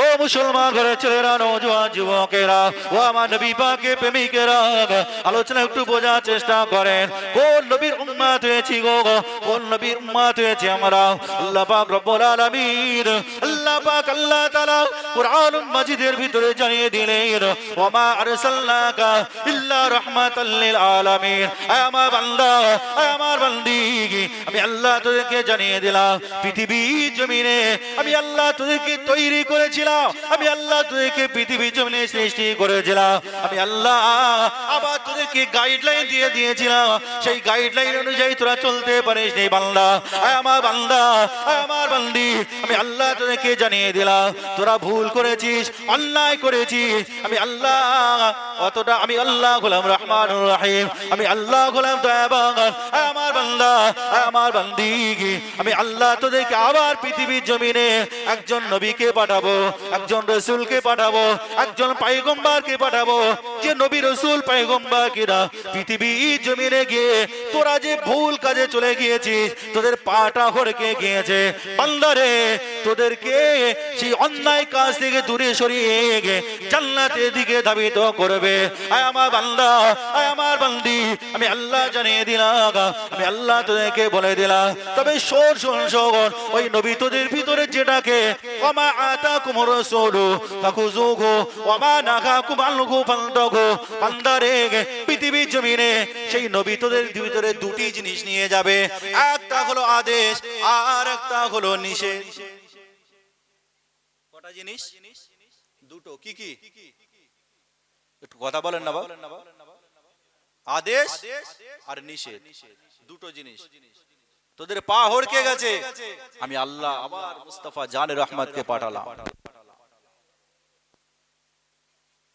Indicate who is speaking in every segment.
Speaker 1: ও মুসলমান ঘরের ছেলেরা, নওজোয়ান যুবকেরা, ও আমার নবী পাকের প্রেমিকেরা, আলোচনা একটু বোঝার চেষ্টা করেন। কোন নবীর উম্মত হয়েছি গো? কোন নবীর উম্মত হয়েছে আমরা? আল্লাহ পাক রব্বুল আলামিন, আল্লাহ পাক আল্লাহ তাআলা কুরআনুল মাজিদের ভিতরে জানিয়ে দিলেন, ওয়া মা আরসালনাকা ইল্লা রাহমাতাল লিল আলামিন। আয় আমার বান্দা, আয় আমার বান্দি, আমি আল্লাহ তোদেরকে জানিয়ে দিলাম, পৃথিবীর জমিনে আমি আল্লাহ তোদেরকে তৈরি করেছিলাম, আমি আল্লাহ তোদেরকে পৃথিবীর জমিনে সৃষ্টি করেছিলাম, আমি আল্লাহ আবার তোদেরকে গাইডলাইন দিয়ে দিয়েছিলাম, সেই গাইডলাইন অনুযায়ী তোরা চলতে পারিস নি বান্দা। আয় আমার বান্দা, আয় আমার বান্দি, আমি আল্লাহ তোদেরকে জানিয়ে দিলাম, তোরা ভুল করেছিস, অন্যায় করেছিস, আমি আল্লাহ অতটা, আমি আল্লাহ গোলাম রহমানুর রহিম, আমি আল্লাহ গোলাম দয়াবান। আয় আমার বান্দা, আয় আমার বান্দি, আমি আল্লাহ তোদেরকে আবার পৃথিবীর জমিনে একজন নবীকে পাঠাবো, একজন রসুলকে পাঠাবো, একজন পয়গম্বরকে পাঠাবো, যে নবী রসুল পয়গম্বর কিনা পৃথিবীর জমিনে গিয়ে তোরা যে ভুল কাজে চলে গিয়েছিস, তোদের পাটা হড়কে গিয়েছে বান্দারে, তোদেরকে সেই অন্যায় কাজ থেকে দূরে সরিয়ে গিয়ে জান্নাতের দিকে ধাবিত করবে। আয় আমার বান্দা, আয় আমার বান্দি, আমি আল্লাহ জানিয়ে দিলাম, আমি আল্লাহ তোদেরকে বলে দিলাম। তবে শোন শোন শোন, ওই নবী তোদের ভিতরে যেটাকে ওমা আতাকুম রাসূলু ফাখুযুহু ওমা নাহাকুম আনহু ফান্তাহু, বান্দারে পৃথিবীর জমিনে সেই নবী তোদের ভিতরে দুটি জিনিস নিয়ে যাবে, একটা হলো আদেশ আর একটা হলো নিষেধ। কটা জিনিস? দুটো। কি কি? একটু কথা বলেন না বাবা। আদেশ আর নিষেধ, দুটো জিনিস। তোদের পা হড়কে গেছে, আমি আল্লাহ আবার মুস্তাফা জানে রহমতকে পাঠালাম।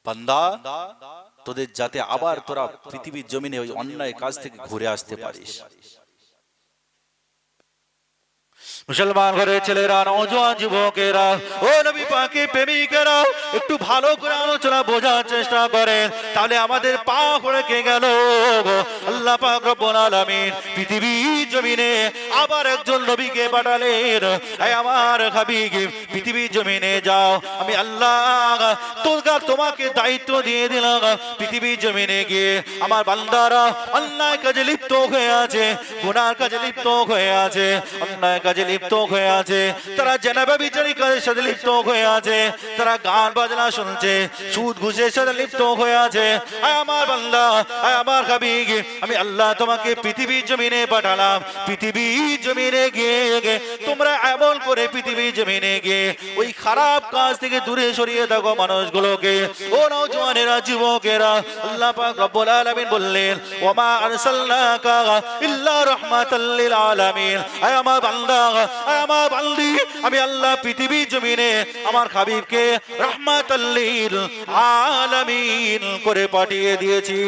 Speaker 1: বান্দা, তোদের যাতে আবার তোরা পৃথিবীর জমিনে ওই অন্যায় কাজ থেকে ঘুরে আসতে পারিস। মুসলমান ঘরের ছেলেরা, নওজোয়ান যুবকেরা, ও নবী পাকের প্রেমিকেরা, একটু ভালো করে আলোচনা বোঝার চেষ্টা করেন, তাহলে আমাদের পা হড়কে গেল। আল্লাহ পাক রব্বুল আলামিন পৃথিবীর জমিনে আবার একজন নবীকে পাঠালেন। এই আমার হাবিব, পৃথিবীর জমিনে যাও, আমি আল্লাহ তোমাকে দায়িত্ব দিয়ে দিলাম, পৃথিবীর জমিনে গিয়ে আমার বান্দারা অন্যায় কাজে লিপ্ত হয়ে আছে, গুনার কাজে লিপ্ত হয়ে আছে, অন্যায় কাজে লিপ্ত হয়ে আছে, তারা জেনাবা বিচারি কাজের সাথে লিপ্ত হয়ে আছে, তারা গান বাজনা শুনছে, সুদ ঘুষের সাথে লিপ্ত হয়ে আছে। আয় আমার বান্দা, আয় আমার হাবিব, আমি আল্লাহ তোমাকে পৃথিবীর জমিনে পাঠালাম, পৃথিবীর জমিনে গিয়ে তোমরা এমন করে পৃথিবীর জমিনে গিয়ে ওই খারাপ কাজ থেকে দূরে সরিয়ে থাকো মানুষগুলোকে। ও নওজোয়ানেরা, যুবকেরা, আল্লাহ পাক রব্বুল আলামিন বললেন, ওয়া মা আরসালনাকা ইল্লা রাহমাতাল লিল আলামিন। আয় আমার বান্দা, আয় আমার বান্দি, আমি আল্লাহ পৃথিবীর জমিনে আমার হাবিবকে রাহমাতাল লিল আলামিন করে পাঠিয়ে দিয়েছি।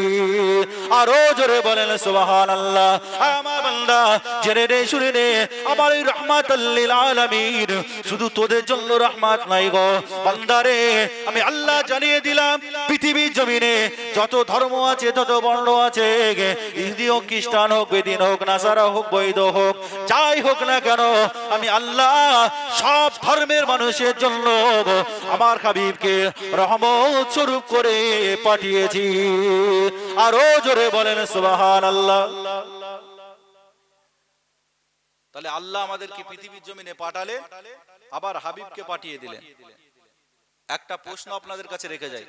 Speaker 1: আরো জোরে বলেন সুবহানাল্লাহ। আয় আমার বান্দা, জেনে নে, শুনে নে, আমার এই রাহমাতাল লিল আলামিন শুধু তোদের জন্য রহমত নাই গো বান্দারে, আমি আল্লাহ জানিয়ে দিলাম, পৃথিবীর জমিনে যত ধর্ম আছে, যত বর্ণ আছে, ইহুদি হোক, খ্রিস্টান হোক, বেদিন হোক, নাসারা হোক, বৈধ হোক, যাই হোক না কেন, আমি আল্লাহ সব ধর্মের মানুষের জন্য আমার হাবিবকে রহমত স্বরূপ করে পাঠিয়েছি। আরো জোরে বলেন সুবহানাল্লাহ। তাহলে আল্লাহ আমাদেরকে পৃথিবীর জমিনে পাঠালে, আবার হাবিবকে পাঠিয়ে দিলেন। একটা প্রশ্ন আপনাদের কাছে রেখে যায়,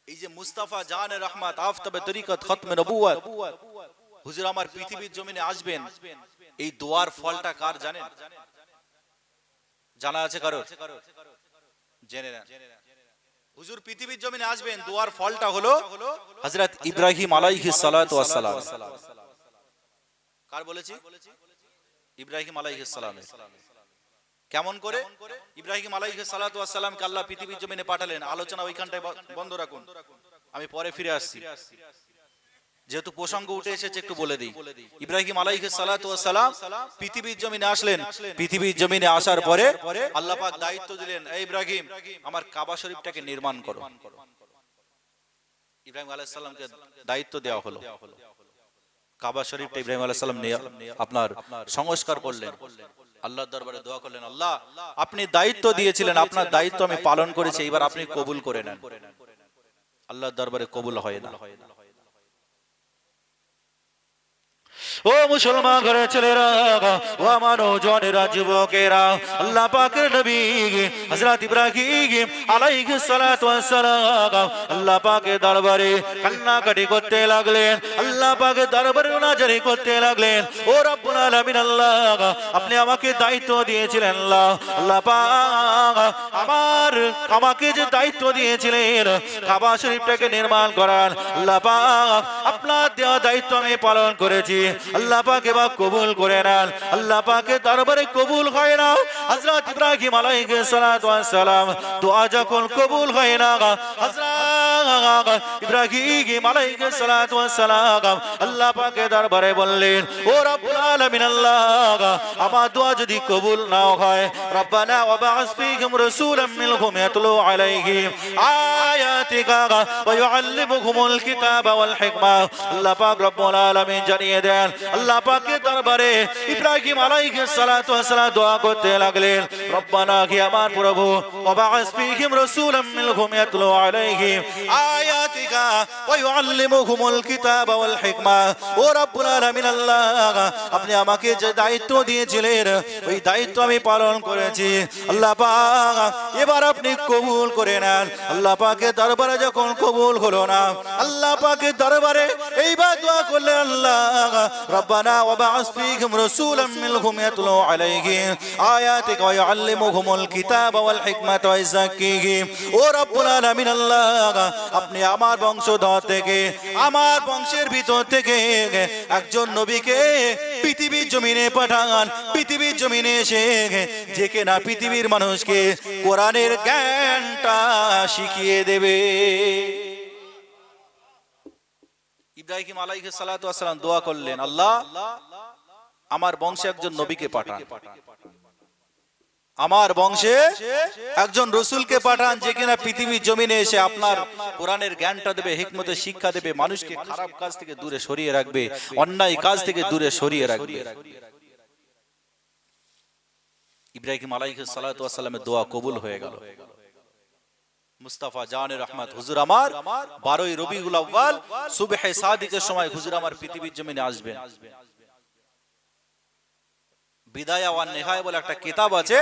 Speaker 1: এই যে মুস্তাফা জানে রহমত আফতাবে তরিকত খতমে নবুয়ত, হুজুর আমার পৃথিবীর জমিনে আসবেন, এই দোয়ার ফলটা কার জানেন? জানা আছে কারো? জেনে নেন। হুজুর পৃথিবীর জমিনে আসবেন, দোয়ার ফলটা হলো হযরত ইব্রাহিম আলাইহিস সালাতু ওয়াস সালাম। কার বলেছি? ইব্রাহিম আলাইহিস সালাম। কেমন করে ইব্রাহিম আলাইহিস সালাতু ওয়াস সালামকে আল্লাহ পৃথিবীর জমিনে পাঠালেন? আলোচনা ওইখানটায় বন্ধ রাখুন, আমি পরে ফিরে আসছি, যেহেতু প্রসঙ্গ উঠে এসেছে একটু বলে দিই। ইব্রাহিম আলাইহিস সালাতু ওয়াস সালাম পৃথিবীর জমিনে আসলেন। পৃথিবীর জমিনে আসার পরে আল্লাহ পাক দায়িত্ব দিলেন, এই ইব্রাহিম, আমার কাবা শরীফটাকে নির্মাণ করো। ইব্রাহিম আলাইহিস সালামকে দায়িত্ব দেওয়া হলো, কাবা শরীফটা ইব্রাহিম আলাইহিস সালাম আপনার সংস্কার করলেন। আল্লাহর দরবারে দোয়া করলেন, আল্লাহ আপনি দায়িত্ব দিয়েছিলেন, আপনার দায়িত্ব আমি পালন করেছি, এবার আপনি কবুল করে নেন। আল্লাহর দরবারে কবুল হয় না। ও মুসলমান ঘরের ছেলেরা, ও আমার নওজওয়ানেরা, যুবকেরা, আল্লাহ পাকের নবী হযরত ইব্রাহিম আলাইহিস সালাতু ওয়াস সালাম আল্লাহ পাকের দরবারে কান্নাকাটি করতে লাগলেন, আল্লাহ পাকের দরবারে মুনাজাত করতে লাগলেন। ও রব্বুল আলামিন, আল্লাহ আপনি আমাকে দায়িত্ব দিয়েছিলেন, আল্লাহ পাক আমাকে যে দায়িত্ব দিয়েছিলেন কাবা শরীফটাকে নির্মাণ করার, আল্লাহ পাক আপনার দেওয়া দায়িত্ব আমি পালন করেছি। আল্লাহ পাক এবার কবুল করে নেন। আল্লাহ পাকের দরবারে কবুল হয় না। হযরত ইব্রাহিম আলাইহিস সালাতু ওয়াস সালাম দোয়া যখন কবুল হয় না, হযরত ইব্রাহিম আলাইহিস সালাতু ওয়াস সালাম আল্লাহ পাকের দরবারে বললেন, ও রব্বুল আলামিন, আল্লাহ আমার দোয়া যদি কবুল না হয়, রব্বানা ওয়াবআস ফীহিম রাসূলাম মিনহুম ইয়াতলু আলাইহিম আয়াতিকা ওয়া ইউআল্লিমুহুমুল কিতাবা ওয়াল হিকমা। আল্লাহ পাক রব্বুল আলামিন জানিয়ে দেন, আল্লাহ পাকের দরবারে ইব্রাহিম আলাইহিস সালাতু ওয়াস সালাম দোয়া করতে লাগলেন, রব্বানা হে আমার প্রভু, ওয়াবআস ফীহিম রাসূলাম মিনহুম ইয়াতলু আলাইহিম আয়াতিকা ওয়া ইউআল্লিমুহুমুল কিতাবা ওয়াল হিকমা। ও রব্বুল আলামিন, আল্লাহ আপনি আমাকে যে দায়িত্ব দিয়েছিলেন ওই দায়িত্ব আমি পালন করেছি। আল্লাহ পাক এবার আপনি কবুল করে নেন। আল্লাহ পাকের দরবারে যখন কবুল হলো না, আল্লাহ পাকের দরবারে এইবার দোয়া করলেন, আল্লাহ রব্বানা ওয়াবআস ফীহিম রাসূলাম মিনহুম ইয়াতলু আলাইহিম আয়াতিকা ওয়া ইউআল্লিমুহুমুল কিতাবা ওয়াল হিকমাতা ওয়া ইউযাক্কিহিম। ও রব্বুল আলামিন, আল্লাহ আপনি আমার বংশধর থেকে, আমার বংশের ভিতর থেকে একজন নবীকে পৃথিবীর জমিনে পাঠান, পৃথিবীর জমিনে এসে যে কিনা পৃথিবীর মানুষকে কোরআনের জ্ঞানটা শিখিয়ে দেবে। ইব্রাহিম আলাইহিস সালাতু ওয়াস সালাম দোয়া করলেন, আল্লাহ আমার বংশে একজন নবীকে পাঠান, আমার বংশে একজন রসুলকে পাঠান যে কিনা পৃথিবীর জমিনে এসে আপনার কোরআনের জ্ঞানটা দেবে, হিকমতের শিক্ষা দেবে, মানুষকে খারাপ কাজ থেকে দূরে সরিয়ে রাখবে, অন্যায় কাজ থেকে দূরে সরিয়ে রাখবে। ইব্রাহিম আলাইহিস সালাতু ওয়াস সালামের দোয়া কবুল হয়ে গেল। মুস্তাফা জানে রহমত হুজুর আমার 12ই রবিউল আউয়াল সুবহে সাদিকের সময় হুজুর আমার পৃথিবীর জমিনে আসবেন। বিদায়া ওয়ান নিহায়া বলে একটা কিতাব আছে,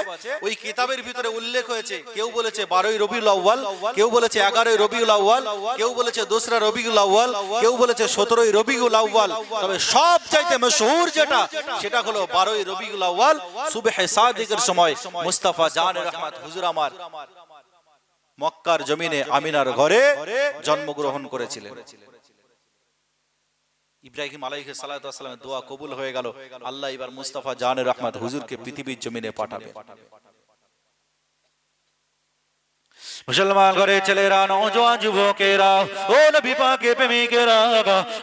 Speaker 1: ওই কিতাবের ভিতরে উল্লেখ হয়েছে, কেউ বলেছে 12ই রবিউল আউয়াল, কেউ বলেছে 11ই রবিউল আউয়াল, কেউ বলেছে 2রা রবিউল আউয়াল, কেউ বলেছে 17ই রবিউল আউয়াল। তবে সবচাইতে মশহুর যেটা সেটা হলো 12ই রবিউল আউয়াল সুবহে সাদিকের সময় মুস্তাফা জানে রহমত হুজুর আমার মক্কার জমিনে আমিনার ঘরে জন্মগ্রহণ করেছিলেন। ইব্রাহিম আলাইহিস সালাতু ওয়াস সালামের দোয়া কবুল হয়ে গেল। আল্লাহ এবার মুস্তাফা জানে রহমত হুজুরকে পৃথিবীর জমিনে পাঠাবে। মুসলমান ঘরের ছেলেরা, নওজোয়ান যুবকেরা, ও নবী পাকের প্রেমিকেরা,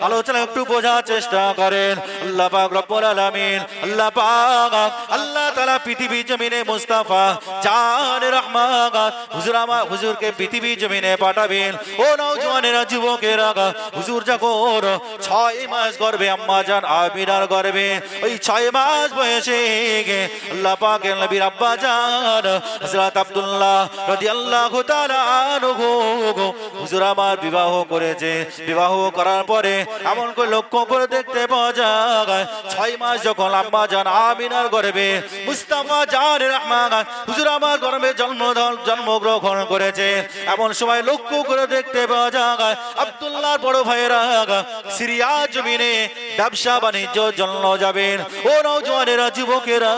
Speaker 1: আলোচনা একটু বোঝার চেষ্টা করেন। আল্লাহ পাক রব্বুল আলামিন, আল্লাহ পাক আল্লাহ তাআলা পৃথিবীর জমিনে মুস্তাফা জানে রহমত হুজুরকে পৃথিবীর জমিনে পাঠাবেন। ও নওজোয়ানেরা, যুবকেরা, হুজুর যখন 6 মাস গর্ভে আম্মা জান আমিনার গর্ভে, ওই 6 মাস বয়সে আল্লাহ পাকের নবীর আব্বা জান হযরত আব্দুল্লাহ রাদিয়াল্লাহু তাআলা আনহু হুজুর আমার বিবাহ করেছে। বিবাহ করার পরে এমন করে লক্ষ্য করে দেখতে পাওয়া যায় 6 মাস যখন আম্মা জান আমিনার গর্ভে মুস্তাফা জানে রহমত হুজুর আমার গর্ভে জন্মগ্রহণ করেছে, এমন সময় লক্ষ্য করে দেখতে পাওয়া যায় আব্দুল্লাহর বড় ভাইয়েরা সিরিয়া জমিনে ব্যবসা বাণিজ্য জন্য যাবেন। ও নওজোয়ানেরা, যুবকেরা,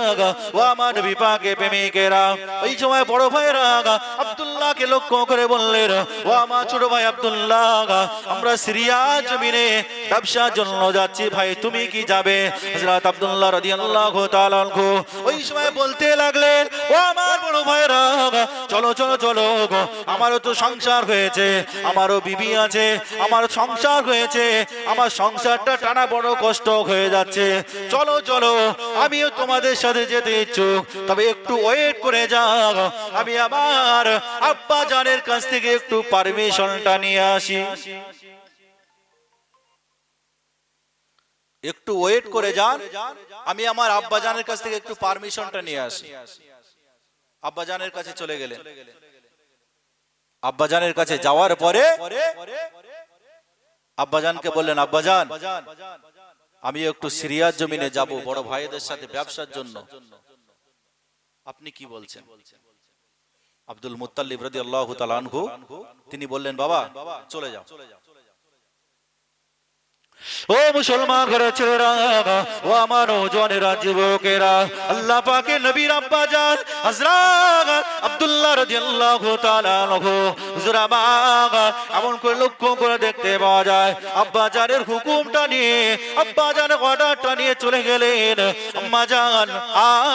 Speaker 1: ও আমার নবী পাকের প্রেমিকেরা, ওই সময় বড় ভাইয়েরা আব্দুল্লাহকে লক্ষ্য করে বললেন, ও আমার ছোট ভাই আব্দুল্লাহ, আমরা সিরিয়া জমিনে ব্যবসার জন্য যাচ্ছি, ভাই তুমি কি যাবে? হযরত আব্দুল্লাহ রাদিয়াল্লাহু তাআলা আনহু ওই সময় বলতে লাগলেন, ও আমার বড় ভাইয়েরা, চলো চলো চলো, আমারও তো সংসার হয়েছে, আমারও বিবি আছে, আমার সংসার হয়েছে, আমার সংসারটা টানা বড় কষ্ট হয়ে যাচ্ছে, চলো চলো আমিও তোমাদের সাথে যেতে ইচ্ছুক, তবে একটু ওয়েট করে যাও, আমি আমার আব্বা জানের কাছ থেকে একটু পারমিশনটা নিয়ে আসি। একটু ওয়েট করে যান, আমি আমার আব্বাজানের কাছ থেকে একটু পারমিশনটা নিয়ে আসি। আব্বাজানের কাছে চলে গেলেন। আব্বাজানের কাছে যাওয়ার পরে আব্বাজানকে বললেন, আব্বাজান আমি একটু সিরিয়ার জমিনে যাব বড় ভাইদের সাথে ব্যবসার জন্য, আপনি কি বলছেন? আব্দুল মুত্তালিব রাদিয়াল্লাহু তাআলা আনহু তিনি বললেন, বাবা চলে যাও। ও মুসলমান ঘরের ছেলেরা, ও আমার নওজওয়ানেরা, যুবকেরা, আল্লাহ পাকের নবীর আব্বাজান হযরত আব্দুল্লাহ রাদিয়াল্লাহু তাআলা আনহু হুজুর আমার এমন করে লক্ষ্য করে দেখতে পাওয়া যায়, আব্বাজানের হুকুমটা নিয়ে, আব্বাজানের অর্ডারটা নিয়ে চলে গেলেন। আম্মাজান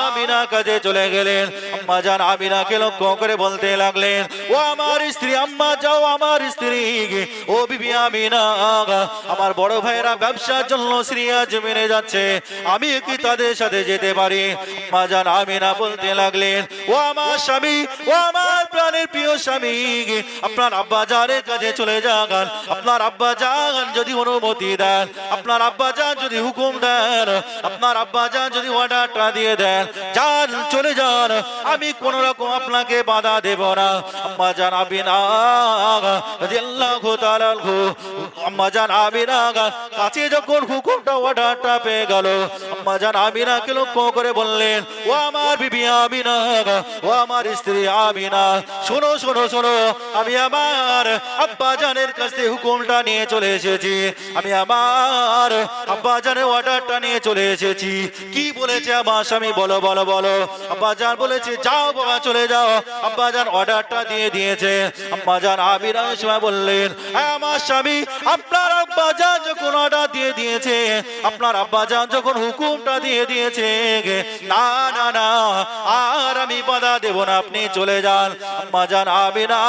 Speaker 1: আমিনা কাজে চলে গেলেন। আম্মাজান আমিনাকে লক্ষ্য করে বলতে লাগলেন, ও আমার স্ত্রী, আম্মা যাও আমার স্ত্রী, ও বিবি আমিনা, আমার বড় ভাইরা ব্যবসার জন্য সিরিয়া জমিনে যাচ্ছে, আমি কি তাদের সাথে যেতে পারি? আম্মাজান আমিনা বলতে লাগলেন, ও আমার স্বামী, ও আমার প্রাণের প্রিয় স্বামী, আপনার আব্বাজানের কাছে চলে যান। আপনার আব্বাজান যদি অনুমতি দেন, আপনার আব্বাজান যদি হুকুম দেন, আপনার আব্বাজান যদি অর্ডারটা দিয়ে দেন, যান, চলে যান, আমি কোন রকম আপনাকে বাধা দেব না। আম্মাজান আমিনা রাদিয়াল্লাহু তাআলা আনহু, আম্মাজান আমিনা কাছে যখন হুকুমটা অর্ডারটা পেয়ে গেল, আম্মাজান আমিনাকে লক্ষ্য করে বললেন, ও আমার বিবি আমিনা, ও আমার স্ত্রী আমিনা, শোনো শোনো শোনো, আমি আমার আব্বাজানের কাছে হুকুমটা নিয়ে চলে এসেছি, আমি আমার আব্বাজানের অর্ডারটা নিয়ে চলে এসেছি। কি বলেছে আমার স্বামী? বলো বলো বলো। আব্বাজান বলেছে, যাও বাবা চলে যাও। আব্বাজান অর্ডারটা দিয়ে দিয়েছে। আম্মাজান আমিনা সময় বললেন, আমার স্বামী, আপনার আব্বাজান যখন অর্ডার দিয়ে দিয়েছে, আপনার আব্বাজান যখন হুকুমটা দিয়ে দিয়েছে, না না না, আর আমি বাধা দেব না, আপনি চলে যান। আম্মাজান আমিনা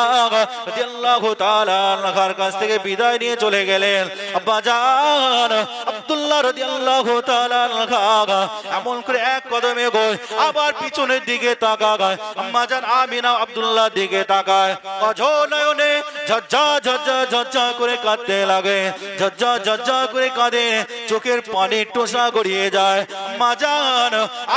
Speaker 1: রাদিয়াল্লাহু তাআলা আনহার কাছ থেকে বিদায় নিয়ে চলে গেলেন। আব্বাজান আব্দুল্লাহ রাদিয়াল্লাহু তাআলা আনহা এমন করে এক কদমে গয়, আবার পিছনের দিকে তাকায়। আম্মাজান আমিনা আব্দুল্লাহর দিকে তাকায়, অঝোর নয়নে ঝরঝর ঝরঝর ঝরঝর করে কাঁদতে লাগে, ঝরঝর ঝরঝর করে কাঁদে, চোখের পানি টোসা গড়িয়ে যায়। আম্মাজান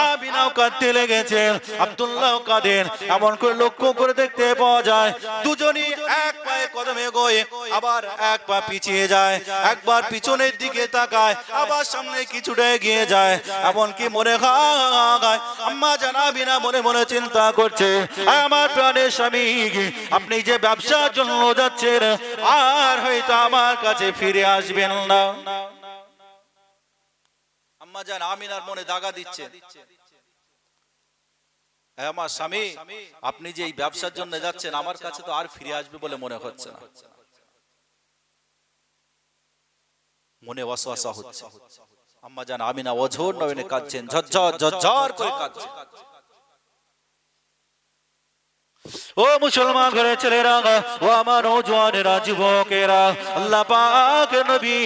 Speaker 1: আমিনাও কাঁদতে লেগেছে, আব্দুল্লাহ কাঁদেন। এমন করে লক্ষ্য করে দেখতে পাওয়া যায়, দুজনই এক পায়ে কদমে গয়ে আবার এক পা পিছিয়ে যায়, একবার পিছনের দিকে তাকায়, আবার সামনে কিছুটা এগিয়ে যায়। এমনকি মনে হয় আম্মাজান আমিনা মনে মনে চিন্তা করছে, আমার প্রাণের স্বামী, আপনি যে ব্যবসার জন্য যাচ্ছেন, আর হয়তো আমার কাছে ফিরে আসবেন না। আম্মাজান আমিনার মনে দাগা দিচ্ছে, আমার স্বামী, আপনি যে এই ব্যবসার জন্য যাচ্ছেন, আমার কাছে তো আর ফিরে আসবে বলে মনে হচ্ছে না। মনে ওয়াসওয়াসা হচ্ছে। আম্মাজান আমিনা অঝোর নয়নে কাঁদছেন, ঝরঝর ঝরঝর করে কাঁদছেন। ও মুসলমান ঘরের ছেলেরা, ও আমার নওজওয়ানেরা, যুবকেরা, আল্লাহ পাকের নবী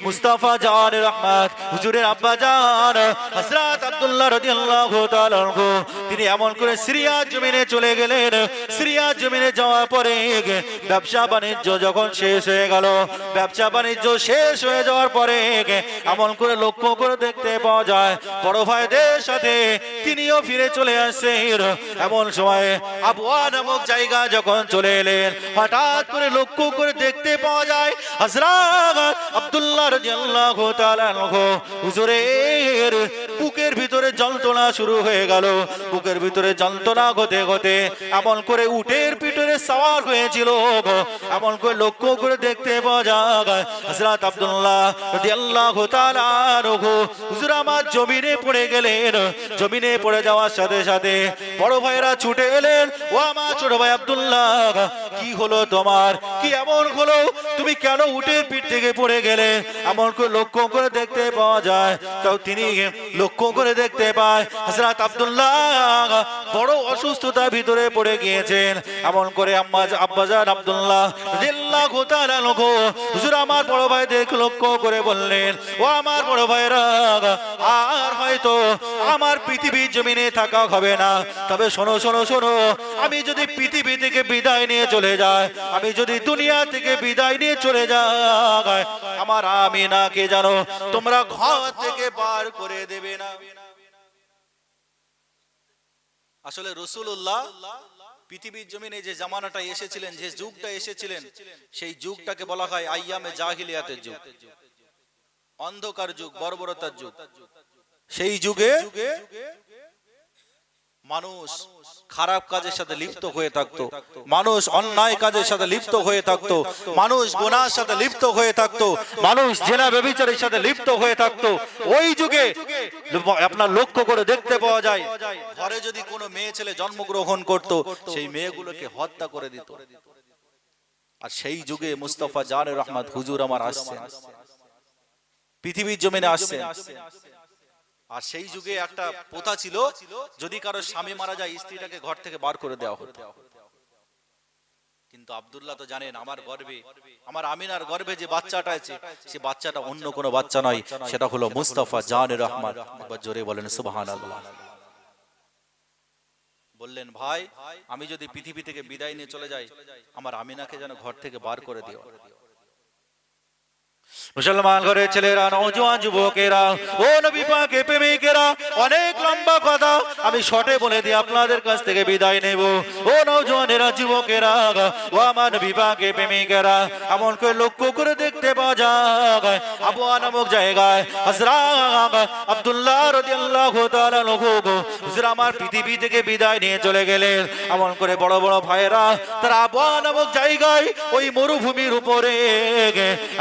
Speaker 1: মুস্তাফা জান রহমত হুজুরের আব্বাজান হযরত আব্দুল্লাহ রাদিয়াল্লাহু তাআলা আনহু তিনি এমন করে সিরিয়া জমিনে চলে গেলেন। সিরিয়া জমিনে যাওয়ার পরে ব্যবসা বাণিজ্য যখন শেষ হয়ে গেল, ব্যবসা বাণিজ্য শেষ হয়ে যাওয়ার পরে এমন করে লক্ষ্য করে দেখতে পাওয়া যায়, বড় ভাইদের সাথে তিনিও ফিরে চলে আসছেন। এমন সময় আবওয়া নামক জায়গা যখন চলে এলেন, হঠাৎ করে লক্ষ্য করে দেখতে পাওয়া যায় হযরত আব্দুল্লাহ রাদিয়াল্লাহু তাআলা আনহু হুজুরের বুকের ভিতরে যন্ত্রণা শুরু হয়ে গেল। বুকের ভিতরে যন্ত্রণা হতে হতে এমন করে উটের পিঠে সওয়ার হয়েছিল, এমন করে লক্ষ্য করে দেখতে পাওয়া যায় হযরত আব্দুল্লাহ রাদিয়াল্লাহু তাআলা আনহু হুজুর আমার জমিনে পড়ে গেলেন। জমিনে পড়ে যাওয়ার সাথে সাথে বড় ভাইরা ছুটে এলেন, ও আমার ছোট ভাই আব্দুল্লাহ, কি হলো তোমার? কি এমন হলো? তুমি কেন উটের পিঠ থেকে পড়ে গেলে? এমন করে লক্ষ্য করে দেখতে পাওয়া যায়। তাও তিনি লক্ষ্য করে দেখতে পায় হযরত আব্দুল্লাহ বড় অসুস্থতার ভিতরে পড়ে গিয়েছেন। এমন করে আব্বাজান আব্দুল্লাহ রাদিয়াল্লাহু তাআলা আনহু হুজুর আমার বড় ভাইদের লক্ষ্য করে বললেন, ও আমার বড় ভাইরা, আর হয়তো আমার পৃথিবীর জমিনে থাকা হবে না, তবে শোনো শোনো শোনো, আমি যদি পৃথিবী থেকে বিদায় নিয়ে চলে চলে যায়, আমি যদি দুনিয়া থেকে বিদায় নিয়ে চলে যাই, আমার আমিনাকে জানো তোমরা ঘর থেকে বার করে দেবে না। আসলে রাসূলুল্লাহ পৃথিবীর জমিনে যে জামানাটা এসেছিলেন, যে যুগটা এসেছিলেন, সেই যুগটাকে বলা হয় আইয়ামে জাহিলিয়াতের যুগ, অন্ধকার যুগ, বর্বরতার যুগ। সেই যুগে মানুষ খারাপ কাজের সাথে লিপ্ত হয়ে থাকতো, মানুষ অন্যায় কাজের সাথে লিপ্ত হয়ে থাকতো, মানুষ গুনাহের সাথে লিপ্ত হয়ে থাকতো, মানুষ জেনা ব্যভিচারের সাথে লিপ্ত হয়ে থাকতো। ওই যুগে আপনার লক্ষ্য করে দেখতে পাওয়া যায়, ঘরে যদি কোনো মেয়ে ছেলে জন্মগ্রহণ করত, সেই মেয়েগুলোকে হত্যা করে দিত। আর সেই যুগে মুস্তাফা জানে রহমত হুজুর আমার আসছেন, পৃথিবীর জমিনে আসছেন। আর সেই যুগে একটা প্রথা ছিল, যদি কারো স্বামী মারা যায়, স্ত্রীটাকে ঘর থেকে বার করে দেওয়া হতো। কিন্তু আব্দুল্লাহ তো জানেন, আমার গর্ভে, আমার আমিনার গর্ভে যে বাচ্চাটা আছে, সে বাচ্চাটা অন্য কোনো বাচ্চা নয়, সেটা হলো মুস্তাফা জানে রহমত। একবার জোরে বলেন সুবহানাল্লাহ। বললেন, ভাই আমি যদি পৃথিবী থেকে বিদায় নিয়ে চলে যাই, আমার আমিনাকে যেন ঘর থেকে বার করে দিও। মুসলমান ঘরের ছেলেরা, নওজোয়ান যুবকেরা, ও নবী পাকের প্রেমিকেরা, অনেক লম্বা কথা আমি শর্টে বলে দিই, আপনাদের কাছ থেকে বিদায় নেব। ও নওজোয়ানেরা, যুবকেরা, ও আমার নবী পাকের প্রেমিকেরা, এমন করে লক্ষ্য করে দেখতে পাওয়া যায়, আবওয়া নামক জায়গায় হযরত আব্দুল্লাহ রাদিয়াল্লাহু তাআলা আনহু হুজুর আমার পৃথিবী থেকে বিদায় নিয়ে চলে গেলেন। এমন করে বড় বড় ভাইয়েরা তারা আবওয়া নামক জায়গায় ওই মরুভূমির উপরে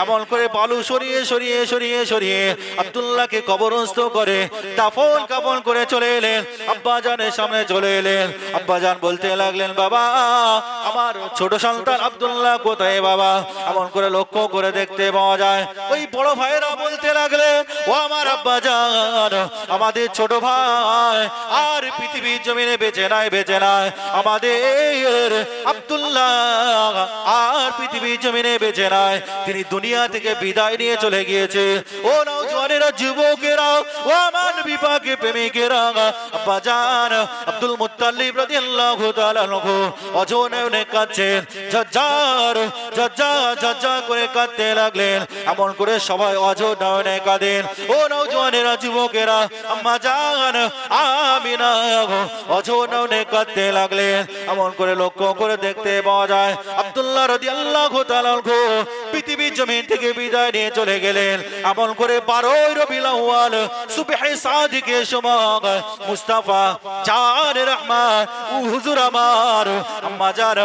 Speaker 1: এমন করে বালু সরিয়ে সরিয়ে সরিয়ে সরিয়ে আব্দুল্লাহকে কবরস্থ করে দাফন কাফন করে চলে এলেন। আব্বা জানের সামনে চলে এলেন। আব্বা জান বলতে লাগলেন, বাবা আমার ছোট সন্তান আব্দুল্লাহ কোথায় বাবা? এমন করে লক্ষ্য করে দেখতে পাওয়া যায়, ওই বড় ভাইয়েরা বলতে লাগলেন, ও আমার আব্বা জান, আমাদের ছোট ভাই আর পৃথিবীর জমিনে বেঁচে নাই, বেঁচে নাই, আমাদের আব্দুল্লাহ আর পৃথিবীর জমিনে বেঁচে নাই, তিনি দুনিয়া থেকে বিদায় নিয়ে চলে গিয়েছে। ও নওজোয়ানেরা, যুবকেরা, ও আমার নবী পাকের প্রেমিকেরা, আব্বা জান আব্দুল মুত্তালিব রাদিয়াল্লাহু তাআলা আনহু অজনে কাঁদছেন, ঝরঝর ঝরঝর ঝরঝর করে কাঁদতে লাগলেন। এমন করে সবাই অজনে কাঁদেন। ও নওজোয়ানেরা, যুবকেরা, আম্মা জান আমিনা অজনে কাঁদতে লাগলেন। এমন করে লক্ষ্য করে দেখতে পাওয়া যায়, আব্দুল্লাহ রাদিয়াল্লাহু তাআলা আনহু পৃথিবীর জমিন থেকে বিদায় নিয়ে চলে গেলেন। এমন করে 12 রবিউল আউয়াল সুবহে সাদিকের সময় মুস্তাফা জান রহমত ও হুজুর আমার আম্মা জান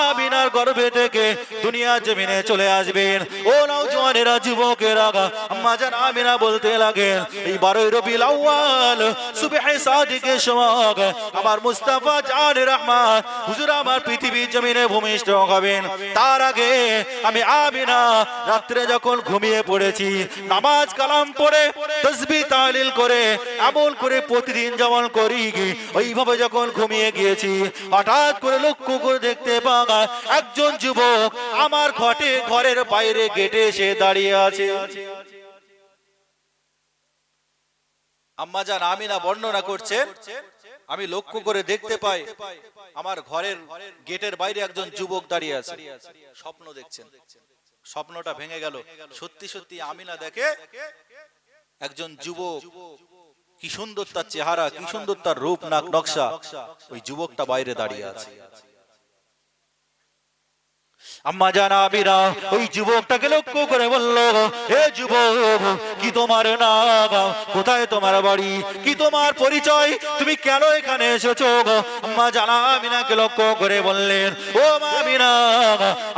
Speaker 1: আমিনার গর্ভে থেকে দুনিয়া জমিনে চলে আসবেন। ও নওজোয়ানেরা, যুবকেরা, আম্মা জান আমিনা বলতে লাগেন, এই 12 রবিউল আউয়াল সুবহে সাদিকের সময় আমার মুস্তাফা জান রহমত হুজুর আমার পৃথিবীর জমিনে ভূমিষ্ঠ হবেন। তার আগে আমি আমিনা রাত্রে যখন ঘুমিয়ে পড়েছি, নামাজ কালাম পড়ে তাসবিহ তাহলিল করে এমন করে প্রতিদিন যেমন করি, ওইভাবে যখন ঘুমিয়ে গিয়েছি, হঠাৎ করে লক্ষ্য করে দেখতে পাওয়া একজন যুবক আমার ঘরের বাইরে গেটে এসে দাঁড়িয়ে আছে। আম্মা জান আমিনা বর্ণনা করছেন, আমি লক্ষ্য করে দেখতে পাই আমার ঘরের গেটের বাইরে একজন যুবক দাঁড়িয়ে আছে। স্বপ্ন দেখছেন, স্বপ্নটা ভেঙে গেল। সত্যি সত্যি আমিনা দেখে একজন যুবক, কি সুন্দর তার চেহারা, কি সুন্দর তার রূপ নকশা, ওই যুবকটা বাইরে দাঁড়িয়ে আছে। আম্মা জান আমিনা ওই যুবকটাকে লক্ষ্য করে বলল, হে যুবক, কি তোমার নাম, কোথায় তোমার বাড়ি, কি তোমার পরিচয়, তুমি কেন এখানে এসেছো? আম্মা জান আমিনাকে লক্ষ্য করে বললেন, ও আমিনা,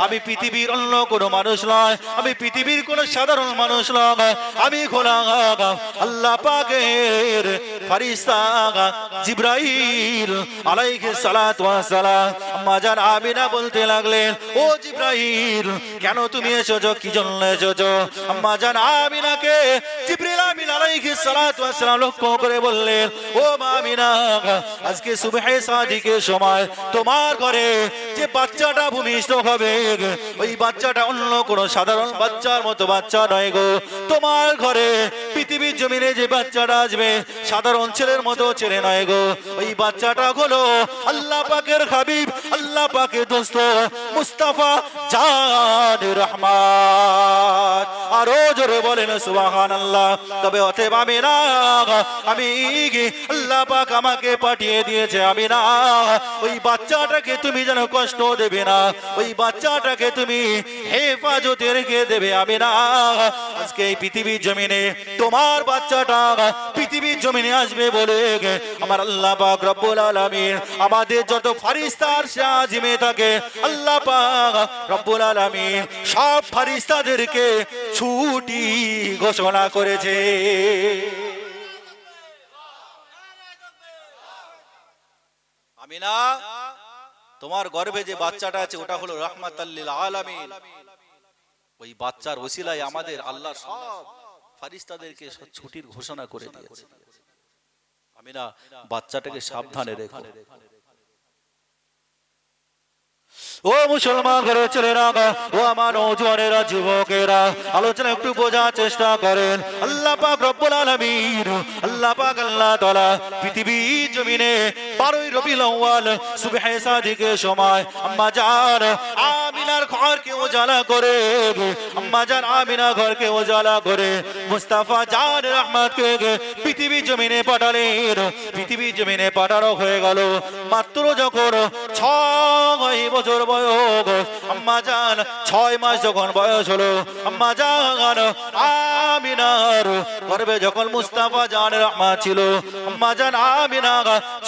Speaker 1: আমি পৃথিবীর অন্য কোনো মানুষ নয়, আমি পৃথিবীর কোনো সাধারণ মানুষ নয়, আমি গোলাম আল্লাহ পাকের ফেরেশতা জিবরাইল আলাইহিস সালাতু ওয়াস সালাম। আম্মা জান আমিনা বলতে লাগলেন, ও জিবরাইল, কেন তুমি এসেছো, কি জন্য এসেছো? আম্মা জান আমিনাকে জিবরিল আমিন আলাইহিস সালাতু ওয়াস সালাম লক্ষ্য করে বললেন, ও আমিনা, আজকে সুবহে সাদিকের সময় তোমার ঘরে যে বাচ্চাটা ভূমিষ্ঠ হবে, ওই বাচ্চাটা অন্য কোনো সাধারণ বাচ্চার মতো বাচ্চা নয় গো। তোমার ঘরে পৃথিবীর জমিনে যে বাচ্চাটা আসবে, সাধারণ ছেলের মতো ছেলে নয় গো। ওই বাচ্চাটা হলো আল্লাহ পাকের হাবিব আল্লাহ পাকের দোস্ত মুস্তাফা জান রহমান। আরো জোরে বলেন সুবহানাল্লাহ। তবে অতএব আমিনা, আমি আল্লাহ পাক আমাকে পাঠিয়ে দিয়েছে আমিনা, ওই বাচ্চাটাকে তুমি যেন কষ্ট দেবে না, ওই বাচ্চাটাকে তুমি হেফাজতে রেখে দেবে আমিনা। আজকে এই পৃথিবীর জমিনে তোমার বাচ্চাটা পৃথিবীর জমিনে আসবে বলে আমার আল্লাহ পাক রব্বুল আলামিন আমাদের যত ফারিস্তার সাজিমে থাকে আল্লাহ পাক রব্বুল আলামিন সব ফারিস্তাদেরকে ছুটি ঘোষণা করেছে। আমিনা, তোমার গর্ভে যে বাচ্চাটা আছে ওটা হলো রাহমাতাল লিল আলামিন। ওই বাচ্চার ওসিলায় আমাদের আল্লাহ সব ফারিস্তাদেরকে ছুটির ঘোষণা করে দিয়েছে। আমিনা, বাচ্চাটাকে সাবধানে রেখো। ও মুসলমান ঘরে ছেলেরা, ও আমার নওজওয়ানেরা, যুবকেরা, আলোচনা একটু বোঝার চেষ্টা করেন। আল্লাহ পাক রব্বুল আলামিন, আল্লাহ পাক আল্লাহ তাআলা পৃথিবীর জমিনে 12ই রবিউল আউয়াল সুবহে সাদিকের সময় আম্মা জান আমিনার ঘরকে উজালা করে, আম্মা জান আমিনার ঘরকে উজালা করে মুস্তাফা জান রহমতকে পৃথিবীর জমিনে পাঠালেন। পৃথিবীর জমিনে পাঠানো হয়ে গেল মাত্র যখন 6 বছর বয়স। আম্মা জান 6 মাস যখন বয়স হলো, আম্মা জান আমিনার গর্ভে যখন মুস্তাফা জান রহমত ছিল, আম্মা জান আমিনা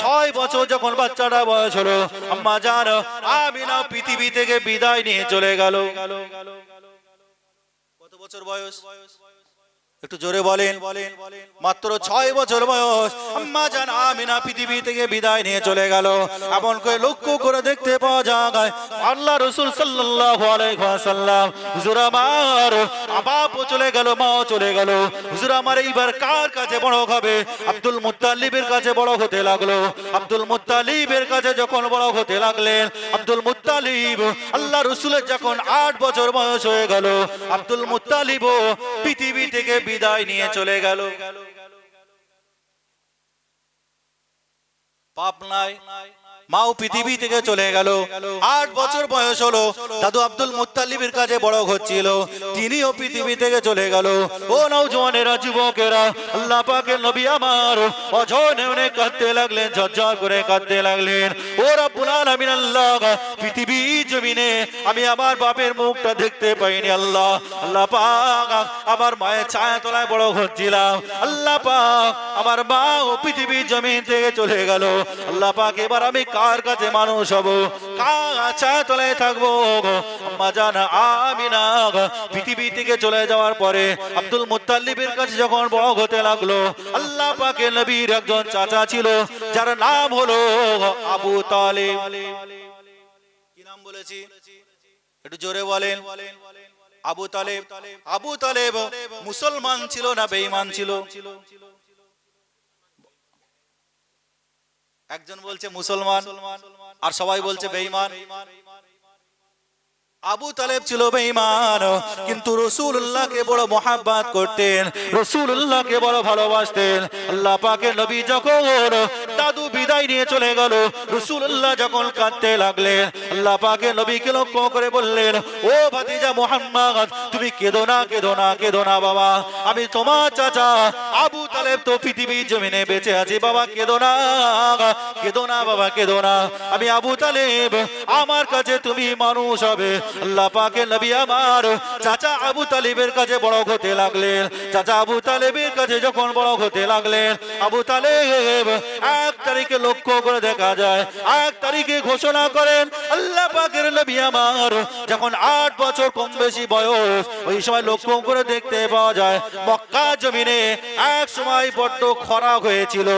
Speaker 1: 6 বছর যখন বাচ্চাটা বয়স হলো, আম্মা জান আমিনা পৃথিবী থেকে বিদায় নিয়ে চলে গেল। কত বছর বয়স? একটু জোরে বলেন। মাত্র 6 বছর বয়স আম্মা জান আমিনা পৃথিবী থেকে বিদায় নিয়ে চলে গেল। এমন করে লক্ষ্য করে দেখতে পাওয়া যায় আল্লাহ রাসূল সাল্লাল্লাহু আলাইহি ওয়াসাল্লাম, হুজুর আমার বাপও চলে গেল, মাও চলে গেল, হুজুর আমার এইবার কার কাছে বড় হবে? আব্দুল মুত্তালিবের কাছে বড় হতে লাগলো। আব্দুল মুত্তালিবের কাছে যখন বড় হতে লাগলেন, আব্দুল মুত্তালিব আল্লাহ রাসূলের যখন 8 বছর বয়স হয়ে গেল, আব্দুল মুত্তালিবও পৃথিবী থেকে বিদায় নিয়ে চলে গেল। পাপ নাই, মাও পৃথিবী থেকে চলে গেল। 8 বছর বয়স হলো, দাদু আব্দুল মুত্তালিবের কাছে বড় হচ্ছিল, তিনিও পৃথিবী থেকে চলে গেল। ও নওজওয়ানেরা, যুবকেরা, আল্লাহ পাকের নবী আমার অঝরে অনেক কাঁদতে লাগলেন, ঝরঝর করে কাঁদতে লাগলেন। ও রব্বুল আলামিন, আল্লাহ পৃথিবীর জমিনে আমি আমার বাপের মুখটা দেখতে পাইনি। আল্লাহ, আল্লাহ পাক আমার মায়ের ছায়া তলায় বড় হচ্ছিলাম। আল্লাহ পাক আমার মা ও পৃথিবীর জমিন থেকে চলে গেল। আল্লাহ পাক এবার আমি কার কাছে মানুষ হব? কার ছায়া তলায় থাকবো? আম্মা জান আমিনা পৃথিবী থেকে চলে যাওয়ার পরে আব্দুল মুত্তালিবের কাছে যখন বড় হতে লাগলো, আল্লাহ পাকের নবীর একজন চাচা ছিল যার নাম হলো আবু তালেব। কি নাম বলেছি? একটু জোরে বলেন। আবু তালেব। আবু তালেব মুসলমান ছিল না বেঈমান ছিল? একজন বলছে মুসলমান আর সবাই বলছে বেঈমান। আবু তালেব ছিল বেঈমান, কিন্তু রাসূলুল্লাহকে বড় মহব্বত করতেন, রাসূলুল্লাহকে বড় ভালোবাসতেন। আল্লাহ পাকের নবী যখন দাদু বিদায় নিয়ে চলে গেল, রাসূলুল্লাহ যখন কাঁদতে লাগলেন, আল্লাহ পাকের নবীকে লক্ষ্য করে বললেন, ও ভাতিজা মুহাম্মদ, তুমি কেঁদো না, কেঁদো না, কেঁদো না বাবা, আমি তোমার চাচা আবু তালেব তো পৃথিবীর জমিনে বেঁচে আছি বাবা, কেঁদো না, কেঁদো না বাবা, কেঁদো না। আমি আবু তালেব, আমার কাছে তুমি মানুষ হবে। আল্লাহ পাকের নবী আমার চাচা আবু তালেবের কাছে বড় হতে লাগলেন। চাচা আবু তালেবের কাছে যখন বড় হতে লাগলেন, আবু তালেব 1 তারিখে লক্ষ্য করে দেখা যায়, 1 তারিখে ঘোষণা করেন আল্লাহ পাকের নবী আমার যখন 8 বছর কম বেশি বয়স, ওই সময় লক্ষ্য করে দেখতে পাওয়া যায় মক্কা জমিনে এক সময় বড্ড খরা হয়েছিল।